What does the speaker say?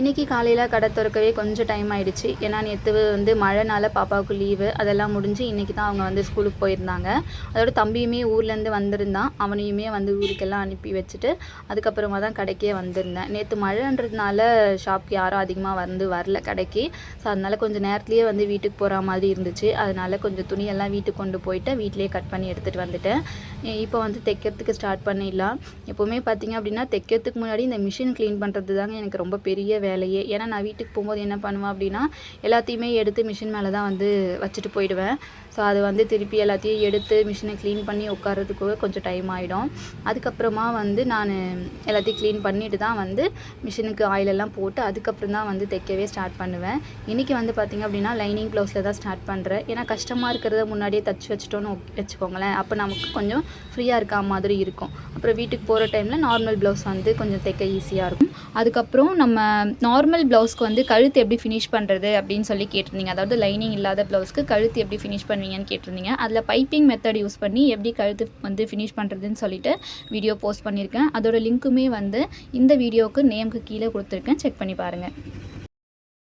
இன்றைக்கி காலையில் கடை திறக்கவே கொஞ்சம் டைம் ஆகிடுச்சு. ஏன்னா நேற்று வந்து மழைனால பாப்பாவுக்கு லீவு அதெல்லாம் முடிஞ்சு இன்றைக்கி தான் அவங்க வந்து ஸ்கூலுக்கு போயிருந்தாங்க. அதோட தம்பியுமே ஊர்லேருந்து வந்திருந்தான். அவனையுமே வந்து ஊருக்கெல்லாம் அனுப்பி வச்சுட்டு அதுக்கப்புறமா தான் கடைக்கே வந்திருந்தேன். நேற்று மழைன்றதுனால ஷாப்க்கு யாரும் அதிகமாக வரல கடைக்கு. ஸோ அதனால் கொஞ்சம் நேரத்துலேயே வந்து வீட்டுக்கு போகிற மாதிரி இருந்துச்சு. அதனால் கொஞ்சம் துணியெல்லாம் வீட்டுக்கு கொண்டு போயிட்டு வீட்டிலேயே கட் பண்ணி எடுத்துகிட்டு வந்துட்டேன். இப்போ வந்து தைக்கிறதுக்கு ஸ்டார்ட் பண்ணிடலாம். எப்போவுமே பார்த்திங்க அப்படின்னா தைக்கிறதுக்கு முன்னாடி இந்த மிஷின் க்ளீன் பண்ணுறது தாங்க எனக்கு ரொம்ப பெரிய வேலையே. ஏன்னா நான் வீட்டுக்கு போகும்போது என்ன பண்ணுவேன் அப்படின்னா எல்லாத்தையுமே எடுத்து மிஷின் மேலே தான் வந்து வச்சுட்டு போயிடுவேன். ஸோ அது வந்து திருப்பி எல்லாத்தையும் எடுத்து மிஷினை க்ளீன் பண்ணி உட்காரதுக்கு கொஞ்சம் டைம் ஆகிடும். அதுக்கப்புறமா வந்து நான் எல்லாத்தையும் க்ளீன் பண்ணிட்டு தான் வந்து மிஷினுக்கு ஆயிலெல்லாம் போட்டு அதுக்கப்புறம் தான் வந்து தைக்கவே ஸ்டார்ட் பண்ணுவேன். இன்றைக்கி வந்து பார்த்திங்க அப்படின்னா லைனிங் ப்ளவுஸில் தான் ஸ்டார்ட் பண்ணுறேன். ஏன்னா கஷ்டமாக இருக்கிறத முன்னாடியே தச்சு வச்சுட்டோன்னு வச்சுக்கோங்களேன். அப்போ நமக்கு கொஞ்சம் ஃப்ரீயாக இருக்கா மாதிரி இருக்கும். அப்புறம் வீட்டுக்கு போகிற டைமில் நார்மல் ப்ளவுஸ் வந்து கொஞ்சம் தைக்க ஈஸியாக இருக்கும். அதுக்கப்புறம் நம்ம நார்மல் ப்ளவுஸ்க்கு வந்து கழுத்து எப்படி ஃபினிஷ் பண்ணுறது அப்படின்னு சொல்லி கேட்டிருந்தீங்க. அதாவது லைனிங் இல்லாத ப்ளவுஸ்க்கு கழுத்து எப்படி ஃபினிஷ் பண்ணுவீங்கன்னு கேட்டிருந்தீங்க. அதில் பைப்பிங் மெத்தட் யூஸ் பண்ணி எப்படி கழுத்து வந்து ஃபினிஷ் பண்ணுறதுன்னு சொல்லிட்டு வீடியோ போஸ்ட் பண்ணியிருக்கேன். அதோட லிங்க்குமே வந்து இந்த வீடியோவுக்கு நேமுக்கு கீழே கொடுத்துருக்கேன். செக் பண்ணி பாருங்கள்.